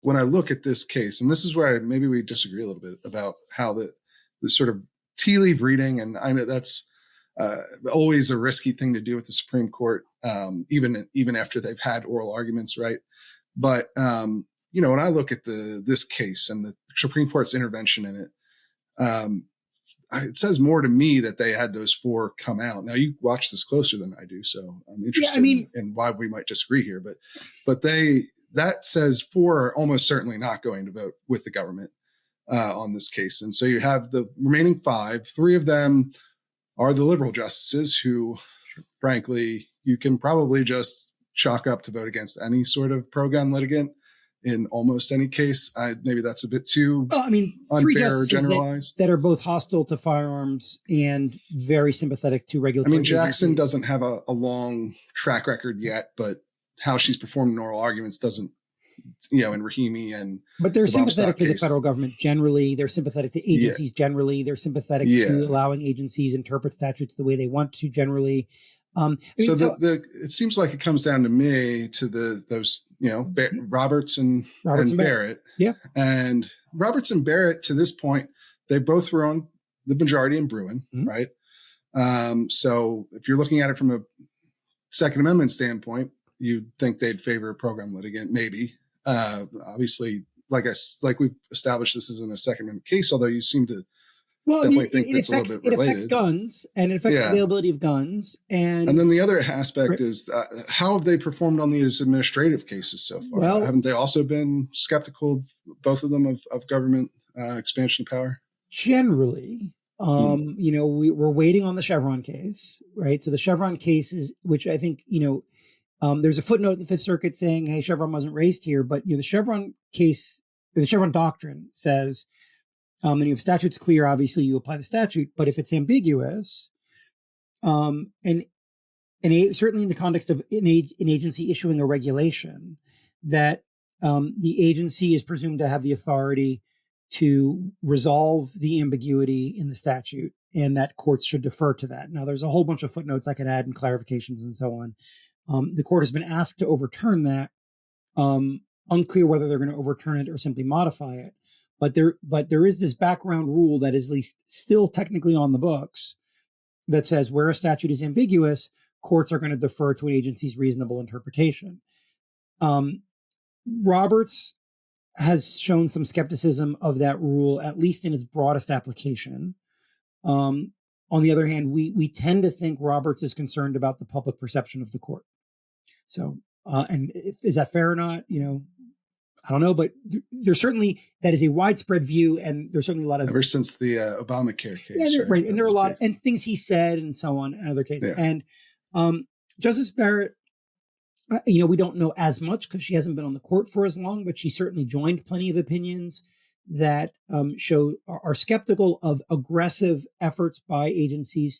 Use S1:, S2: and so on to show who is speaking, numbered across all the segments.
S1: when I look at this case, and this is where maybe we disagree a little bit about how the sort of tea leaf reading, and I know that's always a risky thing to do with the Supreme Court, even after they've had oral arguments, right? But when I look at this case and the Supreme Court's intervention in it, it says more to me that they had those 4 come out. Now, you watch this closer than I do, so I'm interested in why we might disagree here. But that says 4 are almost certainly not going to vote with the government on this case. And so you have the remaining 5. 3 of them are the liberal justices who, frankly, you can probably just chalk up to vote against any sort of pro-gun litigant in almost any case. Maybe that's a bit too unfair or generalized.
S2: That are both hostile to firearms and very sympathetic to regulatory
S1: Jackson
S2: agencies.
S1: Doesn't have a long track record yet, but how she's performed in oral arguments doesn't, in Rahimi
S2: But they're sympathetic to the federal government generally. They're sympathetic to agencies generally. They're sympathetic to allowing agencies interpret statutes the way they want to generally.
S1: It seems like it comes down to me to those Roberts and Barrett.
S2: Yeah.
S1: And Roberts and Barrett, to this point, they both were on the majority in Bruin, right? So if you're looking at it from a Second Amendment standpoint, you'd think they'd favor a program litigant, maybe. Obviously, like we've established, this isn't a Second Amendment case, although you seem to definitely think it's a little bit related.
S2: It affects guns, and it affects the availability of guns. And
S1: then the other aspect is how have they performed on these administrative cases so far?
S2: Well,
S1: haven't they also been skeptical, both of them, of government expansion of power?
S2: Generally, we're waiting on the Chevron case, right? So the Chevron case is, which I think, there's a footnote in the Fifth Circuit saying, hey, Chevron wasn't raised here, but the Chevron case, the Chevron doctrine says, and if statute's clear, obviously you apply the statute, but if it's ambiguous, and certainly in the context of an agency issuing a regulation, that the agency is presumed to have the authority to resolve the ambiguity in the statute, and that courts should defer to that. Now, there's a whole bunch of footnotes I can add and clarifications and so on. The court has been asked to overturn that. Unclear whether they're going to overturn it or simply modify it. But there is this background rule that is at least still technically on the books that says where a statute is ambiguous, courts are going to defer to an agency's reasonable interpretation. Roberts has shown some skepticism of that rule, at least in its broadest application. On the other hand, we tend to think Roberts is concerned about the public perception of the court. So, and is that fair or not? I don't know, but there's certainly, that is a widespread view, and there's certainly a lot of...
S1: Ever since the Obamacare case.
S2: Yeah, right. And there are a lot and things he said and so on in other cases. Yeah. And Justice Barrett, we don't know as much because she hasn't been on the court for as long, but she certainly joined plenty of opinions that are skeptical of aggressive efforts by agencies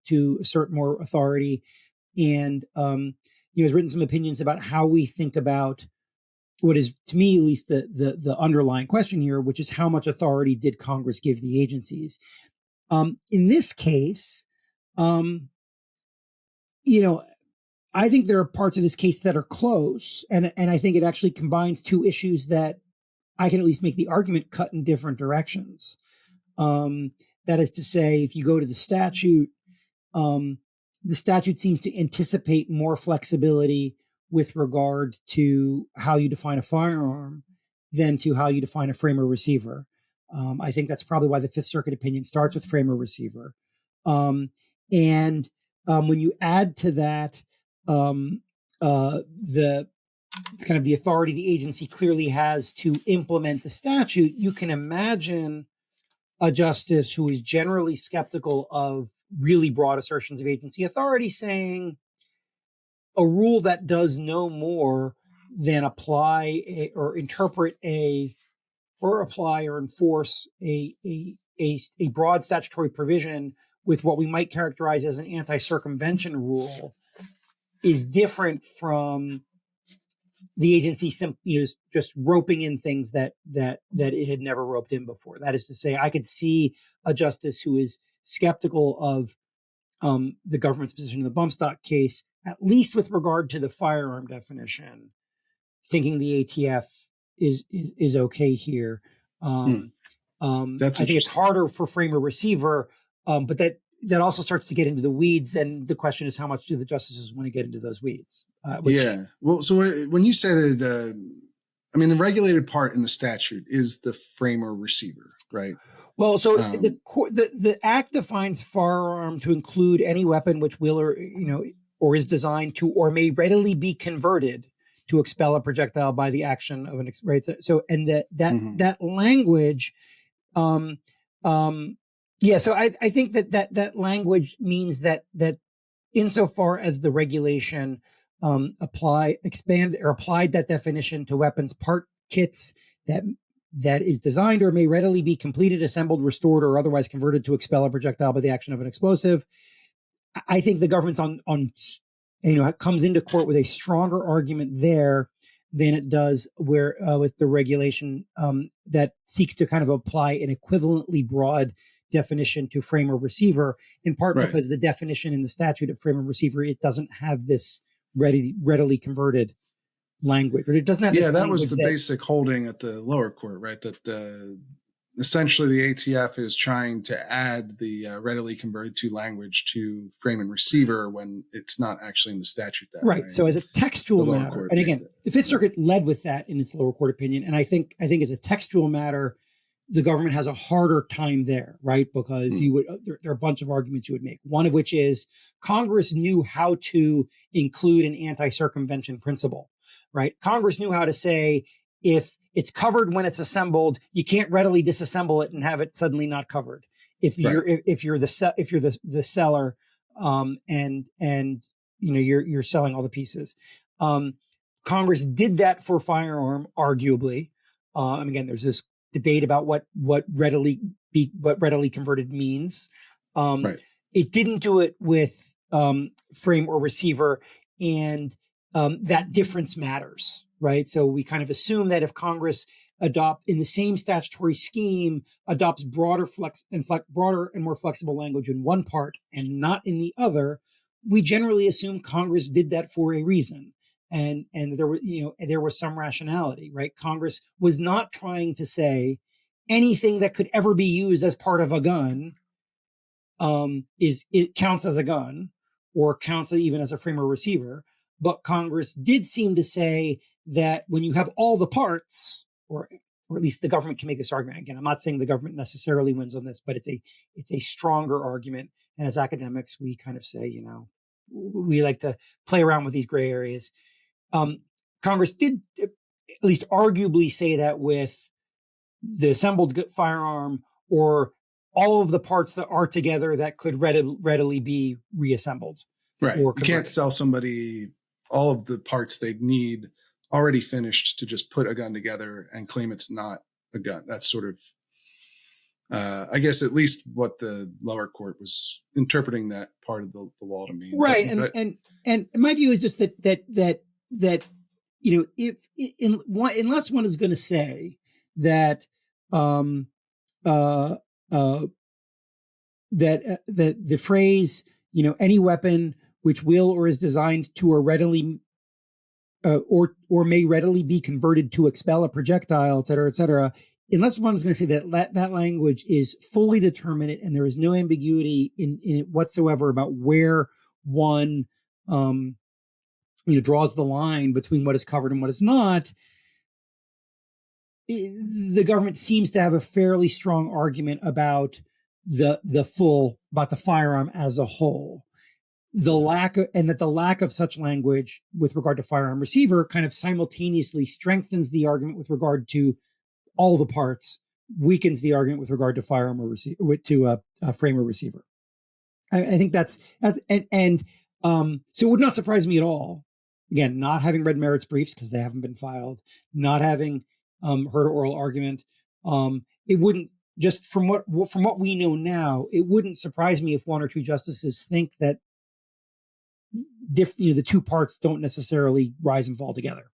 S2: to assert more authority, and has written some opinions about how we think about what is, to me at least, the underlying question here, which is how much authority did Congress give the agencies? In this case, I think there are parts of this case that are close, and I think it actually combines two issues that I can at least make the argument cut in different directions. That is to say, if you go to the statute seems to anticipate more flexibility with regard to how you define a firearm than to how you define a frame or receiver. I think that's probably why the Fifth Circuit opinion starts with frame or receiver. And when you add to that the kind of the authority the agency clearly has to implement the statute, you can imagine a justice who is generally skeptical of really broad assertions of agency authority saying a rule that does no more than apply or enforce a broad statutory provision with what we might characterize as an anti-circumvention rule is different from the agency simply just roping in things that it had never roped in before. That is to say, I could see a justice who is skeptical of the government's position in the bump stock case, at least with regard to the firearm definition, thinking the ATF is okay here.
S1: That's
S2: I think it's harder for framer receiver, but that also starts to get into the weeds, and the question is how much do the justices want to get into those weeds?
S1: Yeah. Well, so when you say that, I mean, the regulated part in the statute is the framer receiver, right?
S2: Well, so the act defines firearm to include any weapon which will or is designed to or may readily be converted to expel a projectile by the action of an right. So and that language, yeah. So I think that language means that insofar as the regulation applied that definition to weapons part kits that is designed or may readily be completed, assembled, restored, or otherwise converted to expel a projectile by the action of an explosive. I think the government's comes into court with a stronger argument there than it does with the regulation that seeks to kind of apply an equivalently broad definition to framer receiver, in part because the definition in the statute of framer receiver, it doesn't have this readily converted language, or it doesn't have.
S1: Yeah, that was the basic holding at the lower court, right? That essentially the ATF is trying to add the readily converted to language to frame and receiver when it's not actually in the statute that way.
S2: So as a textual matter, and again, the Fifth Circuit led with that in its lower court opinion, and I think as a textual matter, the government has a harder time there, right? Because there are a bunch of arguments you would make. One of which is Congress knew how to include an anti-circumvention principle. Right. Congress knew how to say if it's covered when it's assembled, you can't readily disassemble it and have it suddenly not covered. If you're the seller, and you're selling all the pieces. Congress did that for firearm, arguably. And again, there's this debate about what readily converted means. It didn't do it with frame or receiver, and that difference matters, right? So we kind of assume that if Congress in the same statutory scheme adopts broader and more flexible language in one part and not in the other, we generally assume Congress did that for a reason, and there was some rationality, right? Congress was not trying to say anything that could ever be used as part of a gun it counts as a gun or counts even as a frame or receiver. But Congress did seem to say that when you have all the parts, or at least the government can make this argument. Again, I'm not saying the government necessarily wins on this, but it's a stronger argument. And as academics, we kind of say, we like to play around with these gray areas. Congress did at least arguably say that with the assembled firearm or all of the parts that are together that could readily be reassembled.
S1: Right. You can't sell somebody all of the parts they need already finished to just put a gun together and claim it's not a gun. That's sort of, I guess, at least what the lower court was interpreting that part of the law to mean.
S2: Right. And my view is just that unless one is going to say that that the phrase, any weapon which will or is designed to or readily or may readily be converted to expel a projectile, et cetera, unless one is going to say that language is fully determinate and there is no ambiguity in it whatsoever about where one draws the line between what is covered and what is not, the government seems to have a fairly strong argument about the firearm as a whole. The lack of such language with regard to firearm receiver kind of simultaneously strengthens the argument with regard to all the parts, weakens the argument with regard to firearm or receiver to a frame or receiver. I think that's so it would not surprise me at all. Again, not having read merits briefs because they haven't been filed, not having heard oral argument, it wouldn't, just from what we know now, it wouldn't surprise me if one or two justices think that the two parts don't necessarily rise and fall together.